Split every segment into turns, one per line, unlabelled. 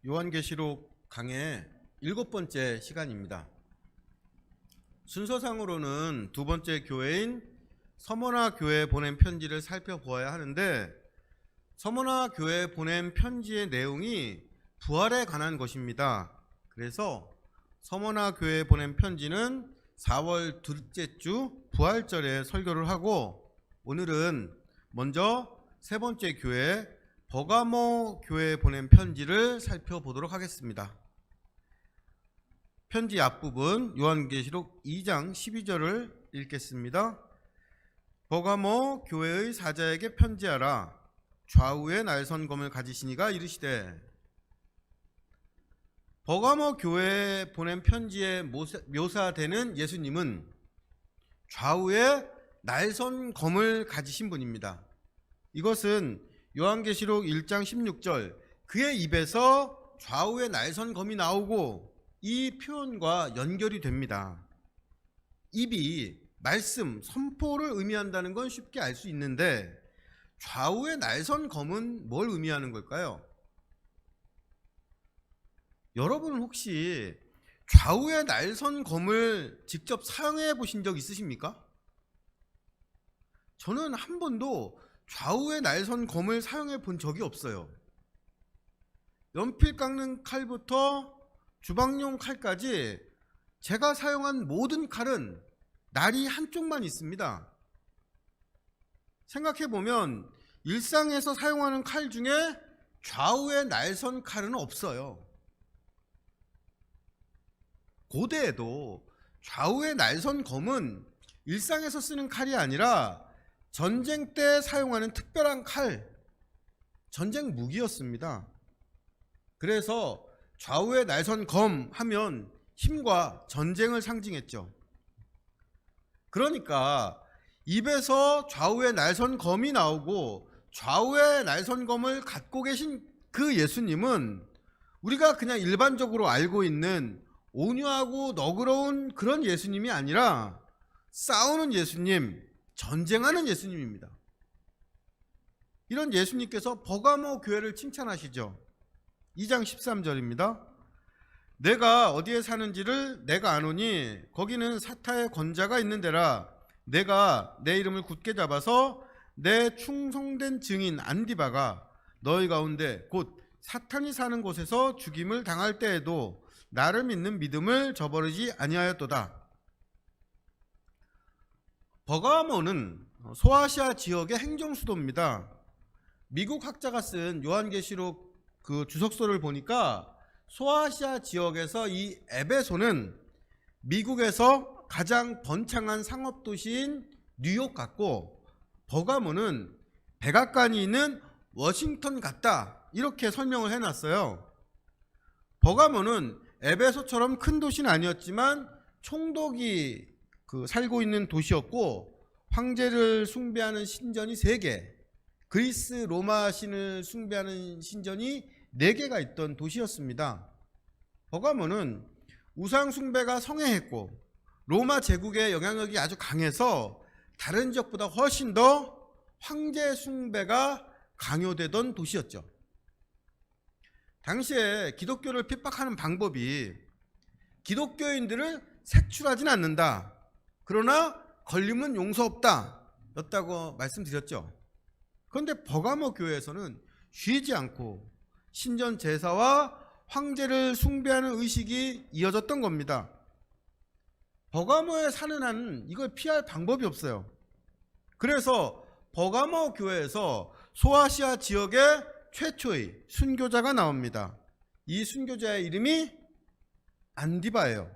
요한계시록 강의 7번째 시간입니다. 순서상으로는 두 번째 교회인 서머나 교회에 보낸 편지를 살펴보아야 하는데, 서머나 교회에 보낸 편지의 내용이 부활에 관한 것입니다. 그래서 서머나 교회에 보낸 편지는 4월 둘째 주 부활절에 설교를 하고, 오늘은 먼저 세 번째 교회 버가모 교회에 보낸 편지를 살펴보도록 하겠습니다. 편지 앞부분 요한계시록 2장 12절을 읽겠습니다. 버가모 교회의 사자에게 편지하라. 좌우에 날선검을 가지시니가 이르시되. 버가모 교회에 보낸 편지에 묘사되는 예수님은 좌우에 날선검을 가지신 분입니다. 이것은 요한계시록 1장 16절 그의 입에서 좌우에 날선검이 나오고 이 표현과 연결이 됩니다. 입이 말씀, 선포를 의미한다는 건 쉽게 알 수 있는데, 좌우의 날선검은 뭘 의미하는 걸까요? 여러분 혹시 좌우의 날선검을 직접 사용해 보신 적 있으십니까? 저는 한 번도 좌우의 날선검을 사용해 본 적이 없어요. 연필 깎는 칼부터 주방용 칼까지 제가 사용한 모든 칼은 날이 한쪽만 있습니다. 생각해 보면 일상에서 사용하는 칼 중에 좌우의 날선 칼은 없어요. 고대에도 좌우의 날선 검은 일상에서 쓰는 칼이 아니라 전쟁 때 사용하는 특별한 칼, 전쟁 무기였습니다. 그래서 좌우의 날선 검 하면 힘과 전쟁을 상징했죠. 그러니까 입에서 좌우의 날선 검이 나오고 좌우의 날선 검을 갖고 계신 그 예수님은 우리가 그냥 일반적으로 알고 있는 온유하고 너그러운 그런 예수님이 아니라 싸우는 예수님, 전쟁하는 예수님입니다. 이런 예수님께서 버가모 교회를 칭찬하시죠. 2장 13절입니다. 내가 어디에 사는지를 내가 아노니 거기는 사타의 권자가 있는 데라. 내가 내 이름을 굳게 잡아서 내 충성된 증인 안디바가 너희 가운데 곧 사탄이 사는 곳에서 죽임을 당할 때에도 나를 믿는 믿음을 저버리지 아니하였도다. 버가모는 소아시아 지역의 행정수도입니다. 미국 학자가 쓴 요한계시록 그 주석서를 보니까 소아시아 지역에서 이 에베소는 미국에서 가장 번창한 상업도시인 뉴욕 같고, 버가모는 백악관이 있는 워싱턴 같다, 이렇게 설명을 해놨어요. 버가모는 에베소처럼 큰 도시는 아니었지만 총독이 살고 있는 도시였고, 황제를 숭배하는 신전이 3개, 그리스 로마 신을 숭배하는 신전이 4개가 있던 도시였습니다. 버가모는 우상 숭배가 성행했고 로마 제국의 영향력이 아주 강해서 다른 지역보다 훨씬 더 황제 숭배가 강요되던 도시였죠. 당시에 기독교를 핍박하는 방법이 기독교인들을 색출하진 않는다, 그러나 걸리면 용서 없다 였다고 말씀드렸죠. 그런데 버가모 교회에서는 쉬지 않고 신전 제사와 황제를 숭배하는 의식이 이어졌던 겁니다. 버가모에 사는 한은 이걸 피할 방법이 없어요. 그래서 버가모 교회에서 소아시아 지역의 최초의 순교자가 나옵니다. 이 순교자의 이름이 안디바예요.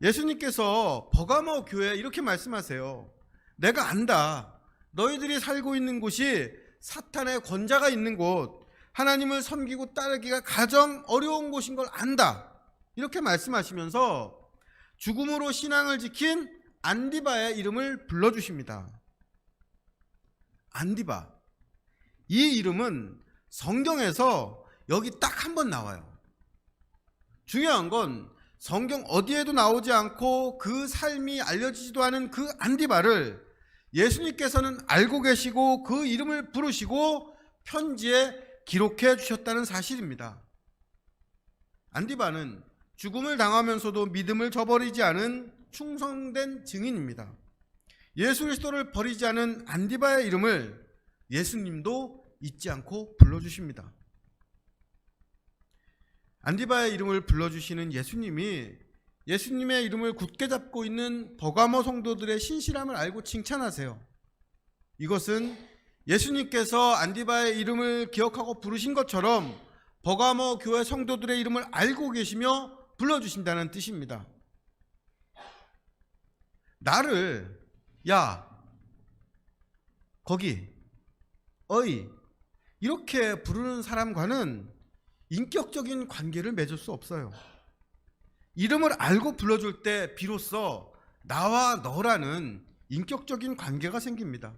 예수님께서 버가모 교회에 이렇게 말씀하세요. 내가 안다. 너희들이 살고 있는 곳이 사탄의 권자가 있는 곳, 하나님을 섬기고 따르기가 가장 어려운 곳인 걸 안다, 이렇게 말씀하시면서 죽음으로 신앙을 지킨 안디바의 이름을 불러주십니다. 안디바, 이 이름은 성경에서 여기 딱 한 번 나와요. 중요한 건 성경 어디에도 나오지 않고 그 삶이 알려지지도 않은 그 안디바를 예수님께서는 알고 계시고 그 이름을 부르시고 편지에 기록해 주셨다는 사실입니다. 안디바는 죽음을 당하면서도 믿음을 저버리지 않은 충성된 증인입니다. 예수 그리스도를 버리지 않은 안디바의 이름을 예수님도 잊지 않고 불러주십니다. 안디바의 이름을 불러주시는 예수님이 예수님의 이름을 굳게 잡고 있는 버가모 성도들의 신실함을 알고 칭찬하세요. 이것은 예수님께서 안디바의 이름을 기억하고 부르신 것처럼 버가모 교회 성도들의 이름을 알고 계시며 불러주신다는 뜻입니다. 나를 야, 거기, 어이 이렇게 부르는 사람과는 인격적인 관계를 맺을 수 없어요. 이름을 알고 불러줄 때 비로소 나와 너라는 인격적인 관계가 생깁니다.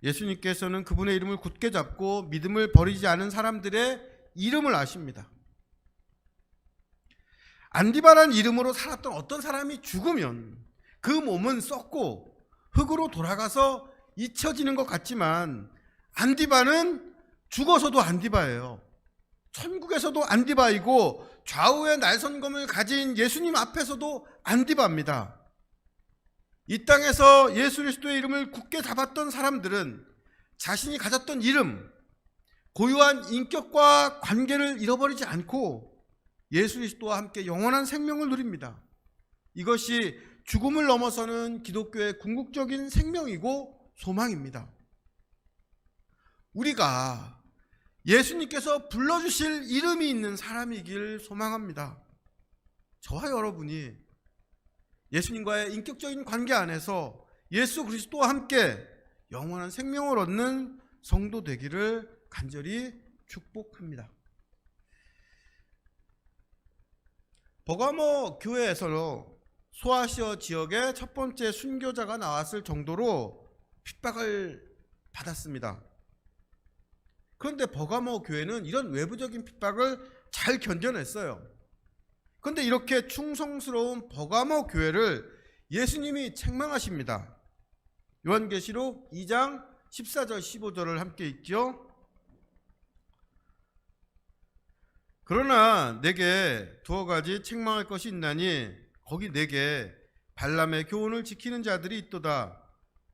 예수님께서는 그분의 이름을 굳게 잡고 믿음을 버리지 않은 사람들의 이름을 아십니다. 안디바라는 이름으로 살았던 어떤 사람이 죽으면 그 몸은 썩고 흙으로 돌아가서 잊혀지는 것 같지만 안디바는 죽어서도 안디바예요. 천국에서도 안디바이고 좌우의 날선검을 가진 예수님 앞에서도 안디바입니다. 이 땅에서 예수 그리스도의 이름을 굳게 잡았던 사람들은 자신이 가졌던 이름, 고유한 인격과 관계를 잃어버리지 않고 예수 그리스도와 함께 영원한 생명을 누립니다. 이것이 죽음을 넘어서는 기독교의 궁극적인 생명이고 소망입니다. 우리가 예수님께서 불러주실 이름이 있는 사람이길 소망합니다. 저와 여러분이 예수님과의 인격적인 관계 안에서 예수 그리스도와 함께 영원한 생명을 얻는 성도 되기를 간절히 축복합니다. 버가모 교회에서 소아시아 지역의 첫 번째 순교자가 나왔을 정도로 핍박을 받았습니다. 그런데 버가모 교회는 이런 외부적인 핍박을 잘 견뎌냈어요. 그런데 이렇게 충성스러운 버가모 교회를 예수님이 책망하십니다. 요한계시록 2장 14절 15절을 함께 읽죠. 그러나 내게 두어 가지 책망할 것이 있나니 거기 내게 발람의 교훈을 지키는 자들이 있도다.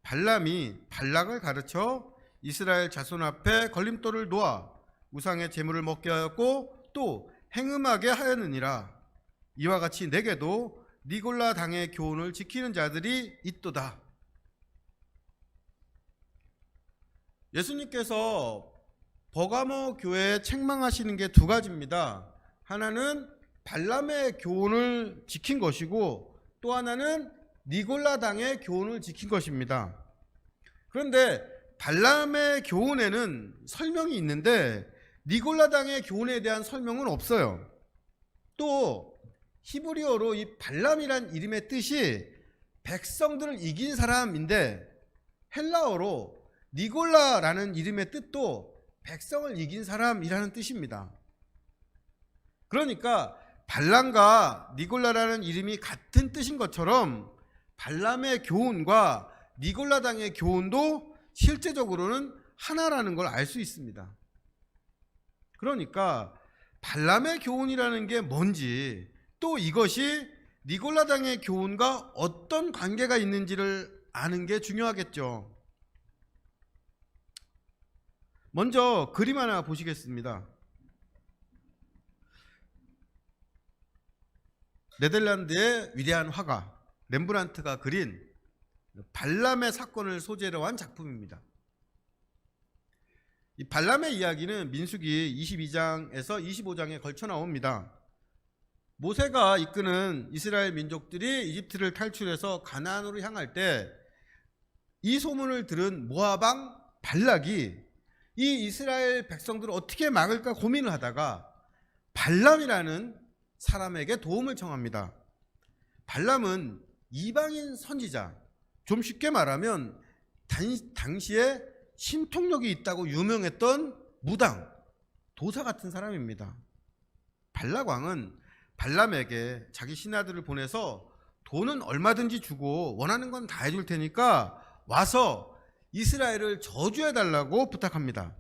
발람이 발락을 가르쳐 이스라엘 자손 앞에 걸림돌을 놓아 우상의 제물을 먹게 하였고 또 행음하게 하였느니라. 이와 같이 내게도 니골라 당의 교훈을 지키는 자들이 있도다. 예수님께서 버가모 교회에 책망하시는 게 두 가지입니다. 하나는 발람의 교훈을 지킨 것이고 또 하나는 니골라 당의 교훈을 지킨 것입니다. 그런데 발람의 교훈에는 설명이 있는데 니골라 당의 교훈에 대한 설명은 없어요. 또 히브리어로 이 발람이란 이름의 뜻이 백성들을 이긴 사람인데 헬라어로 니골라라는 이름의 뜻도 백성을 이긴 사람이라는 뜻입니다. 그러니까 발람과 니골라라는 이름이 같은 뜻인 것처럼 발람의 교훈과 니골라 당의 교훈도 실제적으로는 하나라는 걸 알 수 있습니다. 그러니까 발람의 교훈이라는 게 뭔지 또 이것이 니골라 당의 교훈과 어떤 관계가 있는지를 아는 게 중요하겠죠. 먼저 그림 하나 보시겠습니다. 네덜란드의 위대한 화가 렘브란트가 그린 발람의 사건을 소재로 한 작품입니다. 이 발람의 이야기는 민수기 22장에서 25장에 걸쳐 나옵니다. 모세가 이끄는 이스라엘 민족들이 이집트를 탈출해서 가나안으로 향할 때 이 소문을 들은 모압 왕 발락이 이 이스라엘 백성들을 어떻게 막을까 고민을 하다가 발람이라는 사람에게 도움을 청합니다. 발람은 이방인 선지자, 좀 쉽게 말하면 당시에 신통력이 있다고 유명했던 무당, 도사 같은 사람입니다. 발락 왕은 발람에게 자기 신하들을 보내서 돈은 얼마든지 주고 원하는 건 다 해줄 테니까 와서 이스라엘을 저주해달라고 부탁합니다.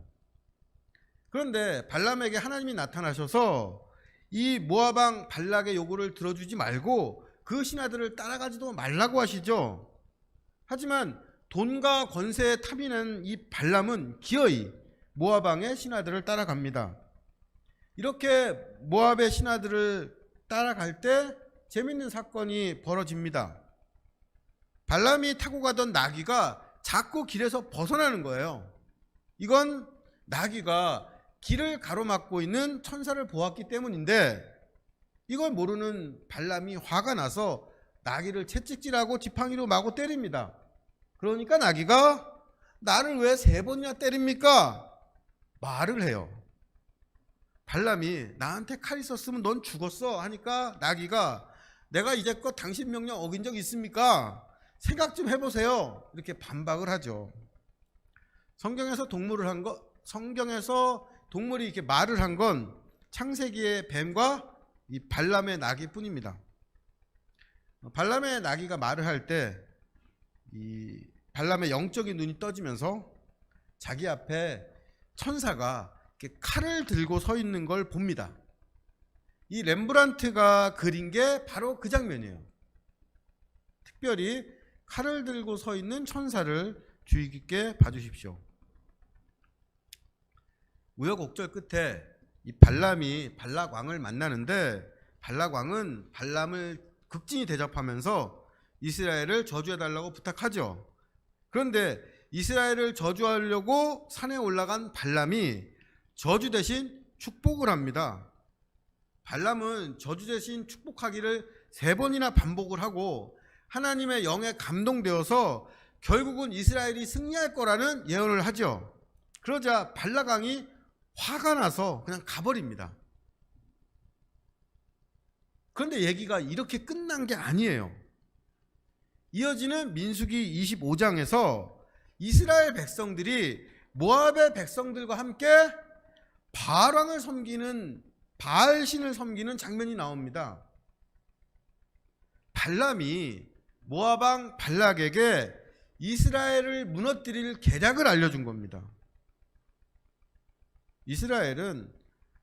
그런데 발람에게 하나님이 나타나셔서 이 모압 왕 발락의 요구를 들어주지 말고 그 신하들을 따라가지도 말라고 하시죠. 하지만 돈과 권세에 탐이 나는 이 발람은 기어이 모압 왕의 신하들을 따라갑니다. 이렇게 모압의 신하들을 따라갈 때 재밌는 사건이 벌어집니다. 발람이 타고 가던 나귀가 자꾸 길에서 벗어나는 거예요. 이건 나귀가 길을 가로막고 있는 천사를 보았기 때문인데, 이걸 모르는 발람이 화가 나서 나귀를 채찍질하고 지팡이로 마구 때립니다. 그러니까 나귀가 나를 왜 3번이나 때립니까? 말을 해요. 발람이 나한테 칼 있었으면 넌 죽었어 하니까 나귀가 내가 이제껏 당신 명령 어긴 적 있습니까? 생각 좀 해보세요. 이렇게 반박을 하죠. 성경에서 동물이 이렇게 말을 한 건 창세기의 뱀과 이 발람의 나귀뿐입니다. 발람의 나귀가 말을 할 때 이 발람의 영적인 눈이 떠지면서 자기 앞에 천사가 이렇게 칼을 들고 서 있는 걸 봅니다. 이 렘브란트가 그린 게 바로 그 장면이에요. 특별히 칼을 들고 서 있는 천사를 주의 깊게 봐주십시오. 우여곡절 끝에 이 발람이 발락 왕을 만나는데, 발락 왕은 발람을 극진히 대접하면서 이스라엘을 저주해달라고 부탁하죠. 그런데 이스라엘을 저주하려고 산에 올라간 발람이 저주 대신 축복을 합니다. 발람은 저주 대신 축복하기를 3번이나 반복을 하고 하나님의 영에 감동되어서 결국은 이스라엘이 승리할 거라는 예언을 하죠. 그러자 발락 왕이 화가 나서 그냥 가버립니다. 그런데 얘기가 이렇게 끝난 게 아니에요. 이어지는 민수기 25장에서 이스라엘 백성들이 모압의 백성들과 함께 바알왕을 섬기는, 바알신을 섬기는 장면이 나옵니다. 발람이 모압 왕 발락에게 이스라엘을 무너뜨릴 계략을 알려준 겁니다. 이스라엘은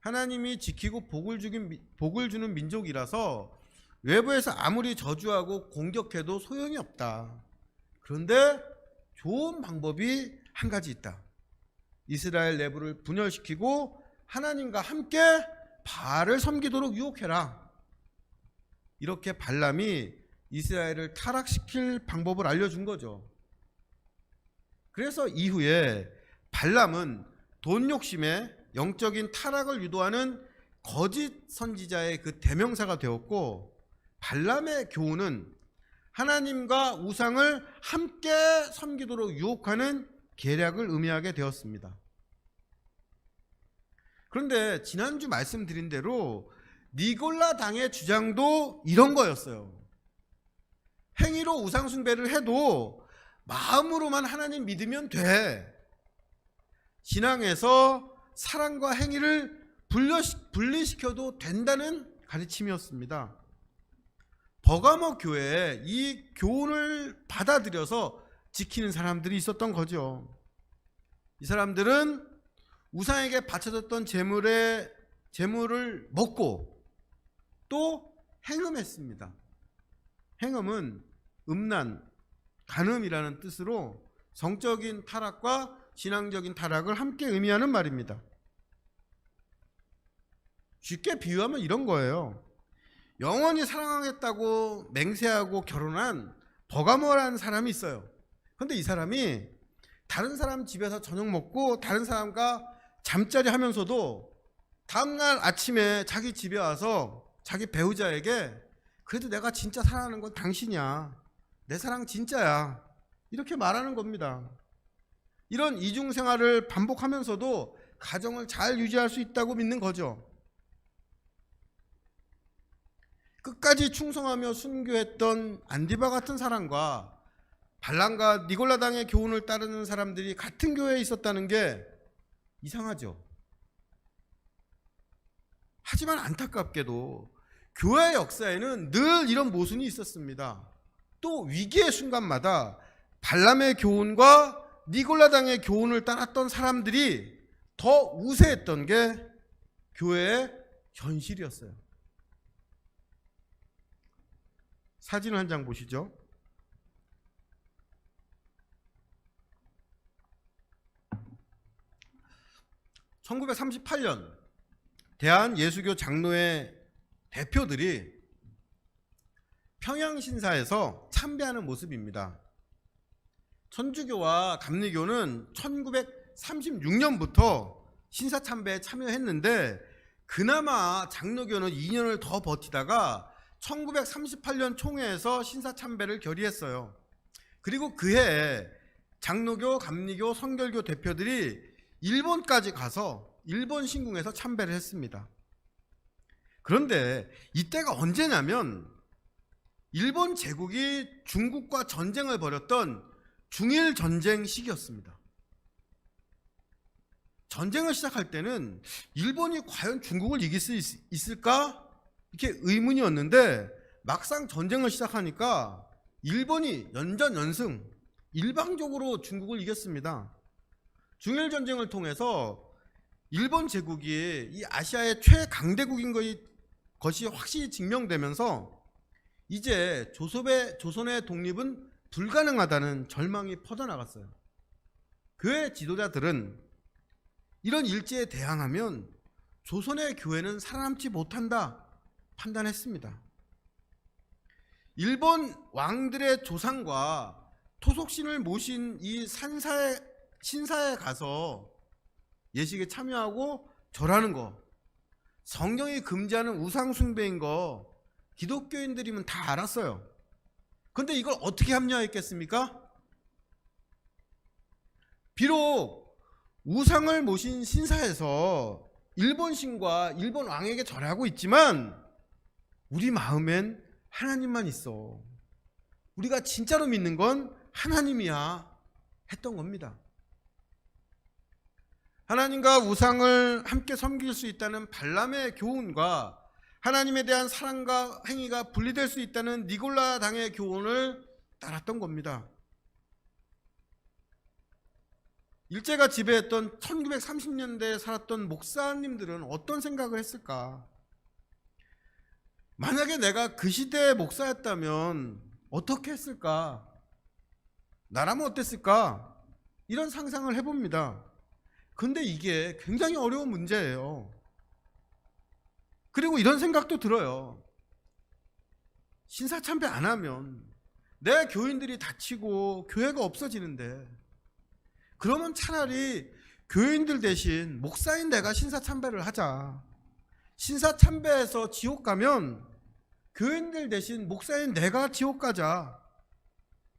하나님이 지키고 복을 주는 민족이라서 외부에서 아무리 저주하고 공격해도 소용이 없다. 그런데 좋은 방법이 한 가지 있다. 이스라엘 내부를 분열시키고 하나님과 함께 바알을 섬기도록 유혹해라. 이렇게 발람이 이스라엘을 타락시킬 방법을 알려준 거죠. 그래서 이후에 발람은 돈 욕심에 영적인 타락을 유도하는 거짓 선지자의 그 대명사가 되었고, 발람의 교훈은 하나님과 우상을 함께 섬기도록 유혹하는 계략을 의미하게 되었습니다. 그런데 지난주 말씀드린 대로 니골라 당의 주장도 이런 거였어요. 행위로 우상 숭배를 해도 마음으로만 하나님 믿으면 돼. 신앙에서 사랑과 행위를 분리시켜도 된다는 가르침이었습니다. 버가모 교회에 이 교훈을 받아들여서 지키는 사람들이 있었던 거죠. 이 사람들은 우상에게 바쳐졌던 재물을 먹고 또 행음했습니다. 행음은 음란, 간음이라는 뜻으로 성적인 타락과 신앙적인 타락을 함께 의미하는 말입니다. 쉽게 비유하면 이런 거예요. 영원히 사랑하겠다고 맹세하고 결혼한 버가모라는 사람이 있어요. 그런데 이 사람이 다른 사람 집에서 저녁 먹고 다른 사람과 잠자리 하면서도 다음날 아침에 자기 집에 와서 자기 배우자에게 그래도 내가 진짜 사랑하는 건 당신이야. 내 사랑 진짜야. 이렇게 말하는 겁니다. 이런 이중생활을 반복하면서도 가정을 잘 유지할 수 있다고 믿는 거죠. 끝까지 충성하며 순교했던 안디바 같은 사람과 발람과 니골라 당의 교훈을 따르는 사람들이 같은 교회에 있었다는 게 이상하죠. 하지만 안타깝게도 교회 역사에는 늘 이런 모순이 있었습니다. 또 위기의 순간마다 발람의 교훈과 니골라 당의 교훈을 따랐던 사람들이 더 우세했던 게 교회의 현실이었어요. 사진 한 장 보시죠. (1938년) 대한예수교 장로회 대표들이 평양신사에서 참배하는 모습입니다. 천주교와 감리교는 1936년부터 신사참배에 참여했는데 그나마 장로교는 2년을 더 버티다가 1938년 총회에서 신사참배를 결의했어요. 그리고 그해 장로교, 감리교, 성결교 대표들이 일본까지 가서 일본 신궁에서 참배를 했습니다. 그런데 이때가 언제냐면 일본 제국이 중국과 전쟁을 벌였던 중일 전쟁 시기였습니다. 전쟁을 시작할 때는 일본이 과연 중국을 이길 수 있을까? 이렇게 의문이었는데 막상 전쟁을 시작하니까 일본이 연전연승 일방적으로 중국을 이겼습니다. 중일 전쟁을 통해서 일본 제국이 이 아시아의 최강대국인 것이 확실히 증명되면서 이제 조선의 독립은 불가능하다는 절망이 퍼져나갔어요. 교회 지도자들은 이런 일제에 대항하면 조선의 교회는 살아남지 못한다 판단했습니다. 일본 왕들의 조상과 토속신을 모신 이 신사에 가서 예식에 참여하고 절하는 거, 성경이 금지하는 우상 숭배인 거 기독교인들이면 다 알았어요. 그런데 이걸 어떻게 합리화했겠습니까? 비록 우상을 모신 신사에서 일본 신과 일본 왕에게 절하고 있지만 우리 마음엔 하나님만 있어. 우리가 진짜로 믿는 건 하나님이야 했던 겁니다. 하나님과 우상을 함께 섬길 수 있다는 발람의 교훈과 하나님에 대한 사랑과 행위가 분리될 수 있다는 니골라 당의 교훈을 따랐던 겁니다. 일제가 지배했던 1930년대에 살았던 목사님들은 어떤 생각을 했을까? 만약에 내가 그 시대의 목사였다면 어떻게 했을까? 나라면 어땠을까? 이런 상상을 해봅니다. 근데 이게 굉장히 어려운 문제예요. 그리고 이런 생각도 들어요. 신사참배 안 하면 내 교인들이 다치고 교회가 없어지는데 그러면 차라리 교인들 대신 목사인 내가 신사참배를 하자. 신사참배에서 지옥 가면 교인들 대신 목사인 내가 지옥 가자.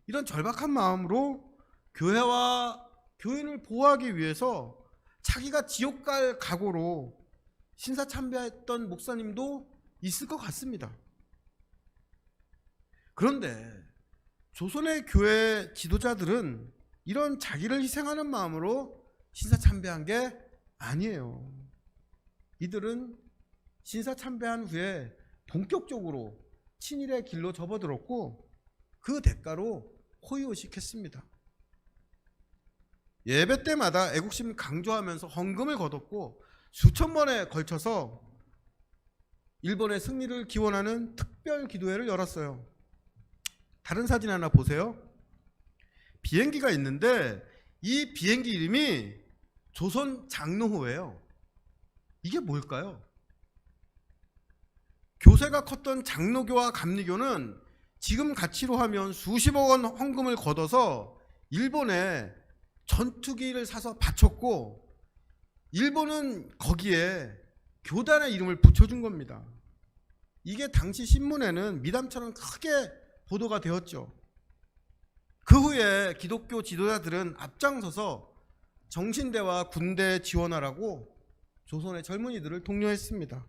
이런 절박한 마음으로 교회와 교인을 보호하기 위해서 자기가 지옥 갈 각오로 신사참배했던 목사님도 있을 것 같습니다. 그런데 조선의 교회 지도자들은 이런 자기를 희생하는 마음으로 신사참배한 게 아니에요. 이들은 신사참배한 후에 본격적으로 친일의 길로 접어들었고 그 대가로 호의호식했습니다. 예배 때마다 애국심 강조하면서 헌금을 거뒀고 수천 번에 걸쳐서 일본의 승리를 기원하는 특별 기도회를 열었어요. 다른 사진 하나 보세요. 비행기가 있는데 이 비행기 이름이 조선 장로호예요. 이게 뭘까요? 교세가 컸던 장로교와 감리교는 지금 가치로 하면 수십억 원 헌금을 걷어서 일본에 전투기를 사서 바쳤고 일본은 거기에 교단의 이름을 붙여준 겁니다. 이게 당시 신문에는 미담처럼 크게 보도가 되었죠. 그 후에 기독교 지도자들은 앞장서서 정신대와 군대 지원하라고 조선의 젊은이들을 독려했습니다.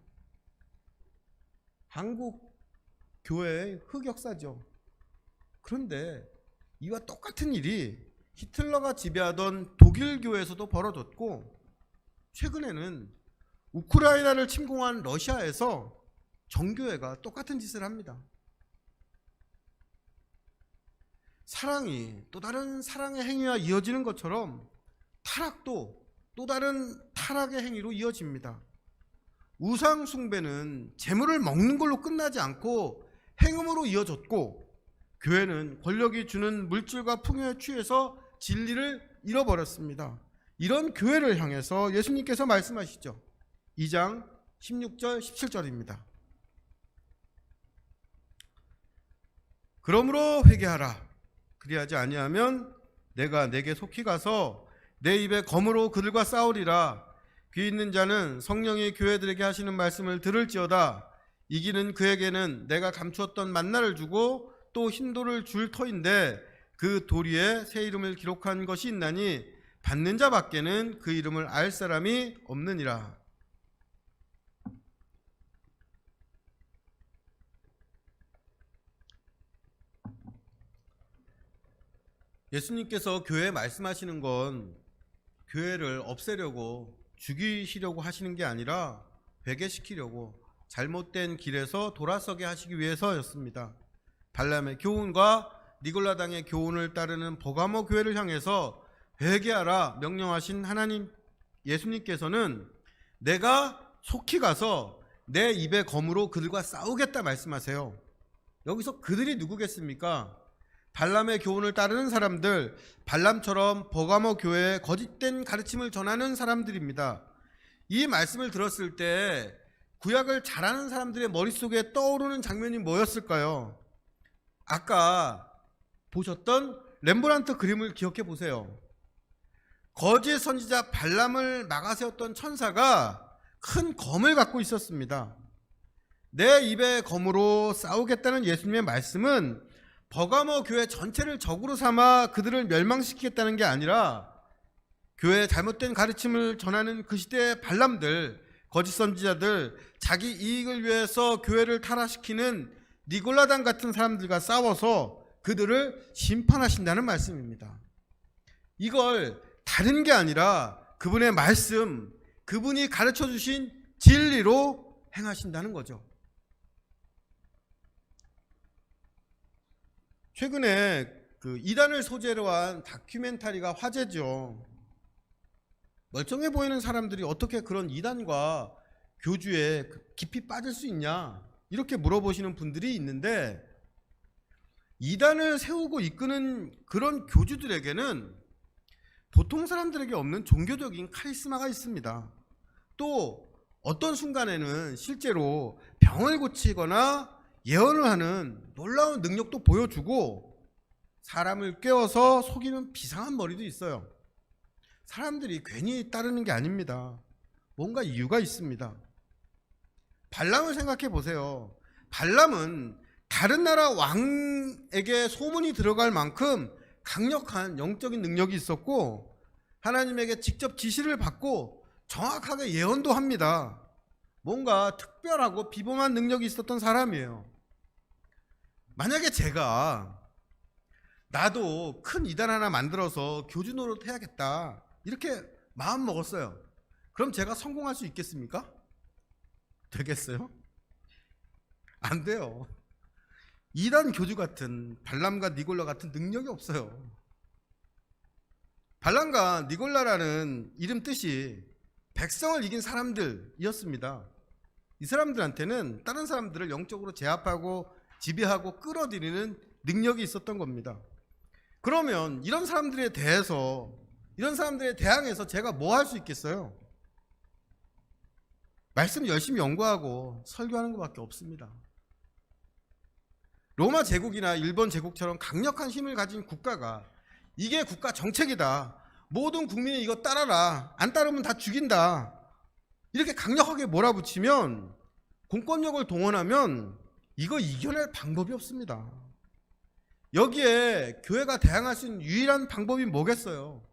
한국 교회의 흑역사죠. 그런데 이와 똑같은 일이 히틀러가 지배하던 독일 교회에서도 벌어졌고 최근에는 우크라이나를 침공한 러시아에서 정교회가 똑같은 짓을 합니다. 사랑이 또 다른 사랑의 행위와 이어지는 것처럼 타락도 또 다른 타락의 행위로 이어집니다. 우상 숭배는 재물을 먹는 걸로 끝나지 않고 행음으로 이어졌고, 교회는 권력이 주는 물질과 풍요에 취해서 진리를 잃어버렸습니다. 이런 교회를 향해서 예수님께서 말씀하시죠. 2장 16절 17절입니다. 그러므로 회개하라. 그리하지 아니하면 내가 내게 속히 가서 내 입에 검으로 그들과 싸우리라. 귀 있는 자는 성령이 교회들에게 하시는 말씀을 들을지어다. 이기는 그에게는 내가 감추었던 만나를 주고 또 흰돌을 줄 터인데 그 돌 위에 새 이름을 기록한 것이 있나니 받는 자밖에는 그 이름을 알 사람이 없느니라. 예수님께서 교회에 말씀하시는 건 교회를 없애려고 죽이시려고 하시는 게 아니라 회개시키려고 잘못된 길에서 돌아서게 하시기 위해서였습니다. 발람의 교훈과 니골라당의 교훈을 따르는 버가모 교회를 향해서 회개하라 명령하신 하나님 예수님께서는 내가 속히 가서 내 입의 검으로 그들과 싸우겠다 말씀하세요. 여기서 그들이 누구겠습니까? 발람의 교훈을 따르는 사람들, 발람처럼 버가모 교회에 거짓된 가르침을 전하는 사람들입니다. 이 말씀을 들었을 때 구약을 잘 아는 사람들의 머릿속에 떠오르는 장면이 뭐였을까요? 아까 보셨던 렘브란트 그림을 기억해 보세요. 거짓 선지자 발람을 막아세웠던 천사가 큰 검을 갖고 있었습니다. 내 입의 검으로 싸우겠다는 예수님의 말씀은 버가모 교회 전체를 적으로 삼아 그들을 멸망시키겠다는 게 아니라 교회의 잘못된 가르침을 전하는 그 시대의 발람들, 거짓 선지자들, 자기 이익을 위해서 교회를 타락시키는 니골라당 같은 사람들과 싸워서 그들을 심판하신다는 말씀입니다. 이걸 다른 게 아니라 그분의 말씀, 그분이 가르쳐 주신 진리로 행하신다는 거죠. 최근에 그 이단을 소재로 한 다큐멘터리가 화제죠. 멀쩡해 보이는 사람들이 어떻게 그런 이단과 교주에 깊이 빠질 수 있냐 이렇게 물어보시는 분들이 있는데, 이단을 세우고 이끄는 그런 교주들에게는 보통 사람들에게 없는 종교적인 카리스마가 있습니다. 또 어떤 순간에는 실제로 병을 고치거나 예언을 하는 놀라운 능력도 보여주고 사람을 깨워서 속이는 비상한 머리도 있어요. 사람들이 괜히 따르는 게 아닙니다. 뭔가 이유가 있습니다. 발람을 생각해 보세요. 발람은 다른 나라 왕에게 소문이 들어갈 만큼 강력한 영적인 능력이 있었고 하나님에게 직접 지시를 받고 정확하게 예언도 합니다. 뭔가 특별하고 비범한 능력이 있었던 사람이에요. 만약에 제가 나도 큰 이단 하나 만들어서 교주 노릇 해야겠다 이렇게 마음 먹었어요. 그럼 제가 성공할 수 있겠습니까? 되겠어요? 안 돼요. 이단 교주 같은 발람과 니골라 같은 능력이 없어요. 발람과 니골라라는 이름 뜻이 백성을 이긴 사람들이었습니다. 이 사람들한테는 다른 사람들을 영적으로 제압하고 지배하고 끌어들이는 능력이 있었던 겁니다. 그러면 이런 사람들에 대항해서 제가 뭐 할 수 있겠어요? 말씀 열심히 연구하고 설교하는 것밖에 없습니다. 로마 제국이나 일본 제국처럼 강력한 힘을 가진 국가가 이게 국가 정책이다, 모든 국민이 이거 따라라, 안 따르면 다 죽인다 이렇게 강력하게 몰아붙이면, 공권력을 동원하면 이거 이겨낼 방법이 없습니다. 여기에 교회가 대항할 수 있는 유일한 방법이 뭐겠어요?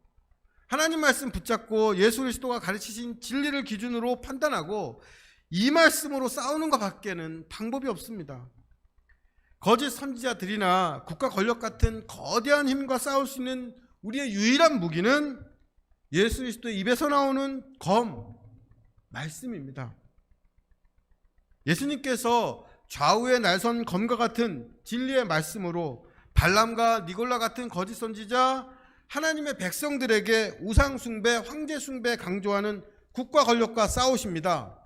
하나님 말씀 붙잡고 예수 그리스도가 가르치신 진리를 기준으로 판단하고 이 말씀으로 싸우는 것밖에는 방법이 없습니다. 거짓 선지자들이나 국가 권력 같은 거대한 힘과 싸울 수 있는 우리의 유일한 무기는 예수 그리스도의 입에서 나오는 검, 말씀입니다. 예수님께서 좌우의 날선 검과 같은 진리의 말씀으로 발람과 니골라 같은 거짓 선지자, 하나님의 백성들에게 우상 숭배, 황제 숭배 강조하는 국가 권력과 싸우십니다.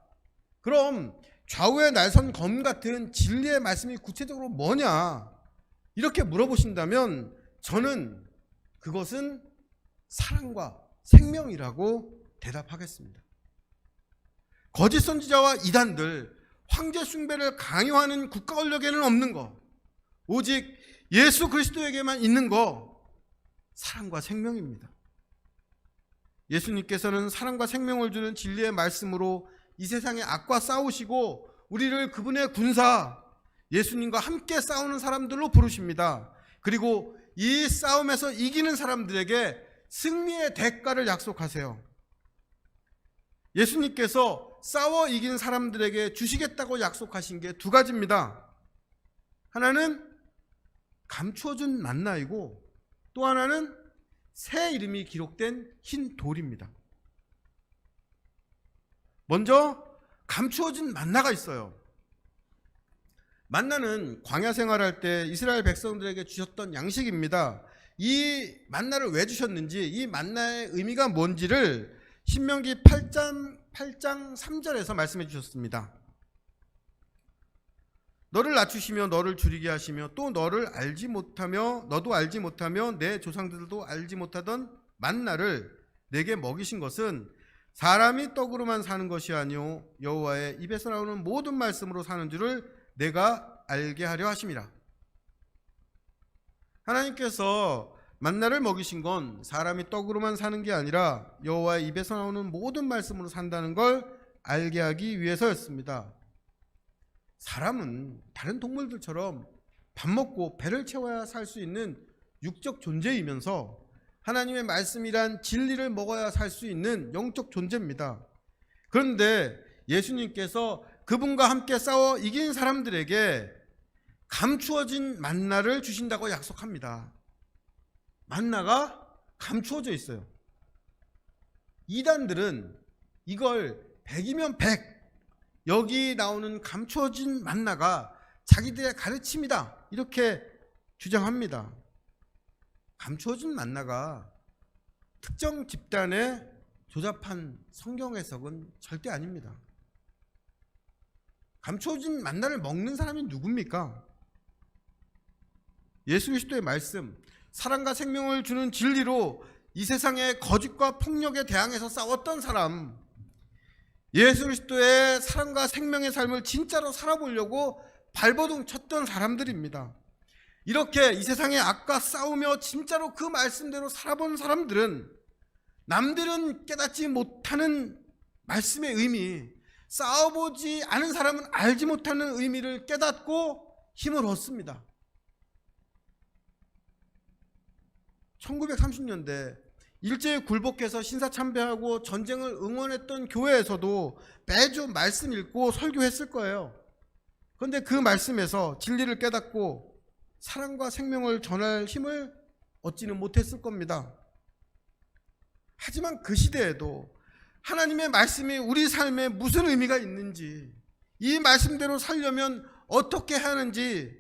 그럼 좌우의 날선 검 같은 진리의 말씀이 구체적으로 뭐냐? 이렇게 물어보신다면 저는 그것은 사랑과 생명이라고 대답하겠습니다. 거짓 선지자와 이단들, 황제 숭배를 강요하는 국가 권력에는 없는 거, 오직 예수 그리스도에게만 있는 거, 사랑과 생명입니다. 예수님께서는 사랑과 생명을 주는 진리의 말씀으로 이 세상의 악과 싸우시고 우리를 그분의 군사, 예수님과 함께 싸우는 사람들로 부르십니다. 그리고 이 싸움에서 이기는 사람들에게 승리의 대가를 약속하세요. 예수님께서 싸워 이긴 사람들에게 주시겠다고 약속하신 게 두 가지입니다. 하나는 감추어준 만나이고 또 하나는 새 이름이 기록된 흰 돌입니다. 먼저 감추어진 만나가 있어요. 만나는 광야 생활할 때 이스라엘 백성들에게 주셨던 양식입니다. 이 만나를 왜 주셨는지, 이 만나의 의미가 뭔지를 신명기 8장 3절에서 말씀해 주셨습니다. 너를 낮추시며 너를 줄이게 하시며 또 너를 알지 못하며 너도 알지 못하며 내 조상들도 알지 못하던 만나를 내게 먹이신 것은 사람이 떡으로만 사는 것이 아니오 여호와의 입에서 나오는 모든 말씀으로 사는 줄을 내가 알게 하려 하심이라. 하나님께서 만나를 먹이신 건 사람이 떡으로만 사는 게 아니라 여호와의 입에서 나오는 모든 말씀으로 산다는 걸 알게 하기 위해서였습니다. 사람은 다른 동물들처럼 밥 먹고 배를 채워야 살 수 있는 육적 존재이면서 하나님의 말씀이란 진리를 먹어야 살 수 있는 영적 존재입니다. 그런데 예수님께서 그분과 함께 싸워 이긴 사람들에게 감추어진 만나를 주신다고 약속합니다. 만나가 감추어져 있어요. 이단들은 이걸 100이면 100, 여기 나오는 감추어진 만나가 자기들의 가르침이다 이렇게 주장합니다. 감추어진 만나가 특정 집단의 조잡한 성경 해석은 절대 아닙니다. 감추어진 만나를 먹는 사람이 누굽니까? 예수 그리스도의 말씀, 사랑과 생명을 주는 진리로 이 세상의 거짓과 폭력에 대항해서 싸웠던 사람, 예수 그리스도의 사랑과 생명의 삶을 진짜로 살아보려고 발버둥 쳤던 사람들입니다. 이렇게 이 세상의 악과 싸우며 진짜로 그 말씀대로 살아본 사람들은 남들은 깨닫지 못하는 말씀의 의미, 싸워보지 않은 사람은 알지 못하는 의미를 깨닫고 힘을 얻습니다. 1930년대 일제에 굴복해서 신사참배하고 전쟁을 응원했던 교회에서도 매주 말씀 읽고 설교했을 거예요. 그런데 그 말씀에서 진리를 깨닫고 사랑과 생명을 전할 힘을 얻지는 못했을 겁니다. 하지만 그 시대에도 하나님의 말씀이 우리 삶에 무슨 의미가 있는지, 이 말씀대로 살려면 어떻게 하는지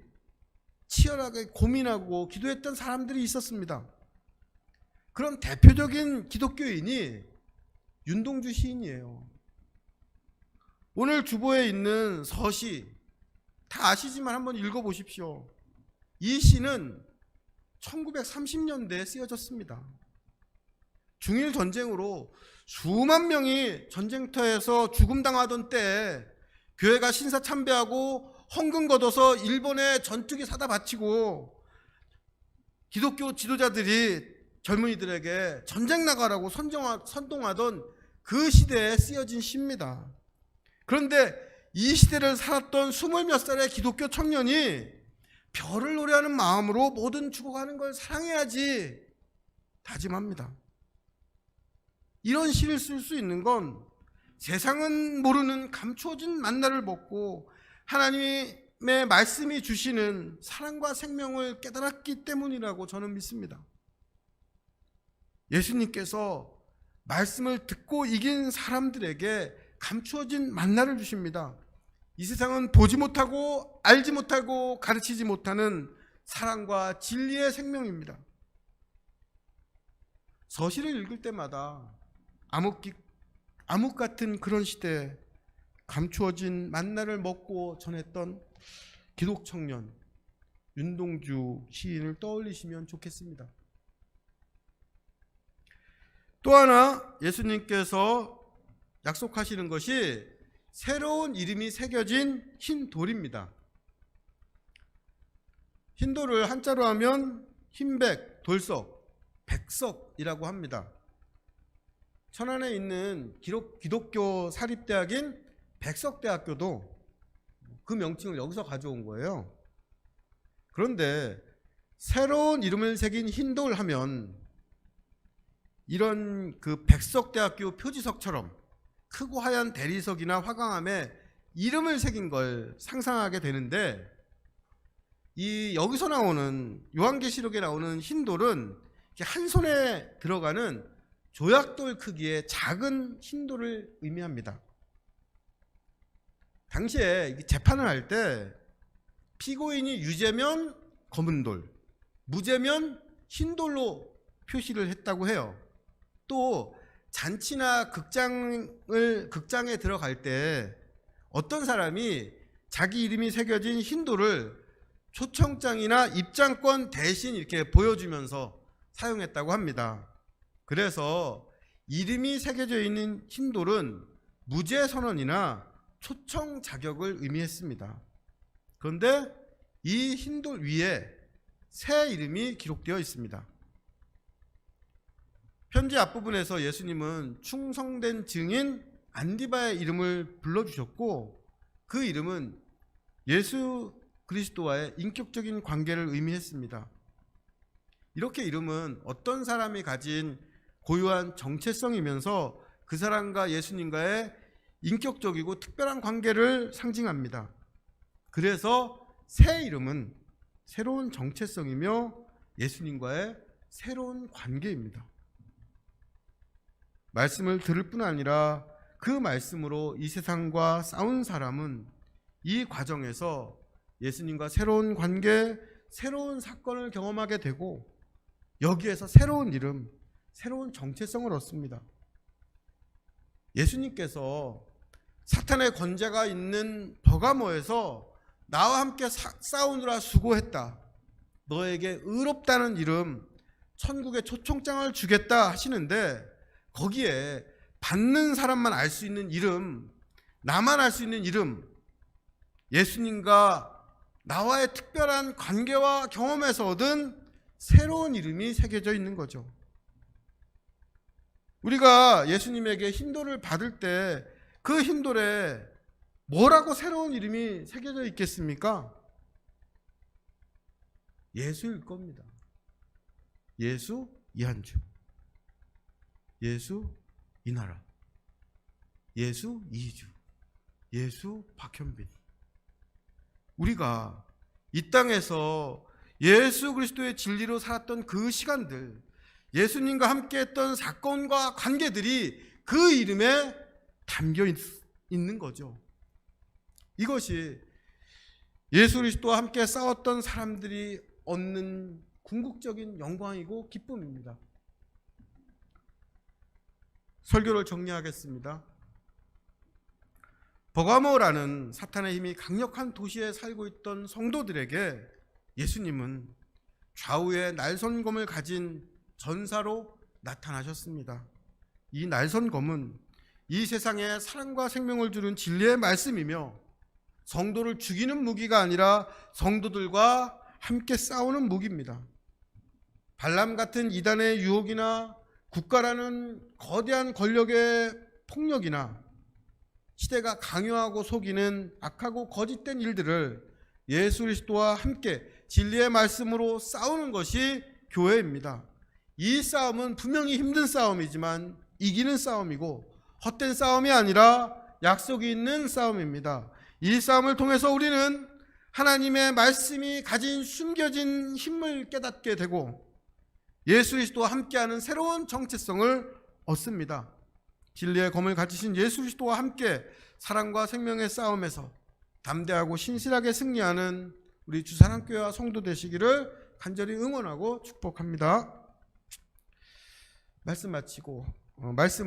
치열하게 고민하고 기도했던 사람들이 있었습니다. 그런 대표적인 기독교인이 윤동주 시인이에요. 오늘 주보에 있는 서시 다 아시지만 한번 읽어보십시오. 이 시는 1930년대에 쓰여졌습니다. 중일 전쟁으로 수만 명이 전쟁터에서 죽음당하던 때에 교회가 신사참배하고 헌금 걷어서 일본에 전투기 사다 바치고 기독교 지도자들이 젊은이들에게 전쟁 나가라고 선동하던 그 시대에 쓰여진 시입니다. 그런데 이 시대를 살았던 20몇 살의 기독교 청년이 별을 노래하는 마음으로 모든 죽어가는 걸 사랑해야지 다짐합니다. 이런 시를 쓸 수 있는 건 세상은 모르는 감추어진 만나를 먹고 하나님의 말씀이 주시는 사랑과 생명을 깨달았기 때문이라고 저는 믿습니다. 예수님께서 말씀을 듣고 이긴 사람들에게 감추어진 만나를 주십니다. 이 세상은 보지 못하고 알지 못하고 가르치지 못하는 사랑과 진리의 생명입니다. 서시를 읽을 때마다 암흑 같은 그런 시대, 감추어진 만나를 먹고 전했던 기독 청년 윤동주 시인을 떠올리시면 좋겠습니다. 또 하나 예수님께서 약속하시는 것이 새로운 이름이 새겨진 흰 돌입니다. 흰 돌을 한자로 하면 흰백, 돌석, 백석이라고 합니다. 천안에 있는 기독교 사립대학인 백석대학교도 그 명칭을 여기서 가져온 거예요. 그런데 새로운 이름을 새긴 흰돌 하면 이런 그 백석대학교 표지석처럼 크고 하얀 대리석이나 화강암에 이름을 새긴 걸 상상하게 되는데, 이 여기서 나오는 요한계시록에 나오는 흰돌은 한 손에 들어가는 조약돌 크기의 작은 흰돌을 의미합니다. 당시에 재판을 할 때 피고인이 유죄면 검은 돌, 무죄면 흰돌로 표시를 했다고 해요. 또 잔치나 극장에 들어갈 때 어떤 사람이 자기 이름이 새겨진 흰돌을 초청장이나 입장권 대신 이렇게 보여주면서 사용했다고 합니다. 그래서 이름이 새겨져 있는 흰돌은 무죄 선언이나 초청 자격을 의미했습니다. 그런데 이 흰돌 위에 새 이름이 기록되어 있습니다. 편지 앞부분에서 예수님은 충성된 증인 안디바의 이름을 불러주셨고, 그 이름은 예수 그리스도와의 인격적인 관계를 의미했습니다. 이렇게 이름은 어떤 사람이 가진 고유한 정체성이면서 그 사람과 예수님과의 인격적이고 특별한 관계를 상징합니다. 그래서 새 이름은 새로운 정체성이며 예수님과의 새로운 관계입니다. 말씀을 들을 뿐 아니라 그 말씀으로 이 세상과 싸운 사람은 이 과정에서 예수님과 새로운 관계, 새로운 사건을 경험하게 되고, 여기에서 새로운 이름, 새로운 정체성을 얻습니다. 예수님께서 사탄의 권세가 있는 버가모에서 나와 함께 싸우느라 수고했다, 너에게 의롭다는 이름, 천국의 초청장을 주겠다 하시는데, 거기에 받는 사람만 알 수 있는 이름, 나만 알 수 있는 이름, 예수님과 나와의 특별한 관계와 경험에서 얻은 새로운 이름이 새겨져 있는 거죠. 우리가 예수님에게 흰돌을 받을 때 그 흰돌에 뭐라고 새로운 이름이 새겨져 있겠습니까? 예수일 겁니다. 예수 이한주, 예수 이나라, 예수 이희주, 예수 박현빈. 우리가 이 땅에서 예수 그리스도의 진리로 살았던 그 시간들, 예수님과 함께했던 사건과 관계들이 그 이름에 담겨 있는 거죠. 이것이 예수 그리스도와 함께 싸웠던 사람들이 얻는 궁극적인 영광이고 기쁨입니다. 설교를 정리하겠습니다. 버가모라는 사탄의 힘이 강력한 도시에 살고 있던 성도들에게 예수님은 좌우에 날선검을 가진 전사로 나타나셨습니다. 이 날선검은 이 세상에 사랑과 생명을 주는 진리의 말씀이며, 성도를 죽이는 무기가 아니라 성도들과 함께 싸우는 무기입니다. 발람 같은 이단의 유혹이나 국가라는 거대한 권력의 폭력이나 시대가 강요하고 속이는 악하고 거짓된 일들을 예수 그리스도와 함께 진리의 말씀으로 싸우는 것이 교회입니다. 이 싸움은 분명히 힘든 싸움이지만 이기는 싸움이고, 헛된 싸움이 아니라 약속이 있는 싸움입니다. 이 싸움을 통해서 우리는 하나님의 말씀이 가진 숨겨진 힘을 깨닫게 되고, 예수 그리스도와 함께하는 새로운 정체성을 얻습니다. 진리의 검을 가지신 예수 그리스도와 함께 사랑과 생명의 싸움에서 담대하고 신실하게 승리하는 우리 주사랑교회와 성도 되시기를 간절히 응원하고 축복합니다. 말씀 마치고 말씀을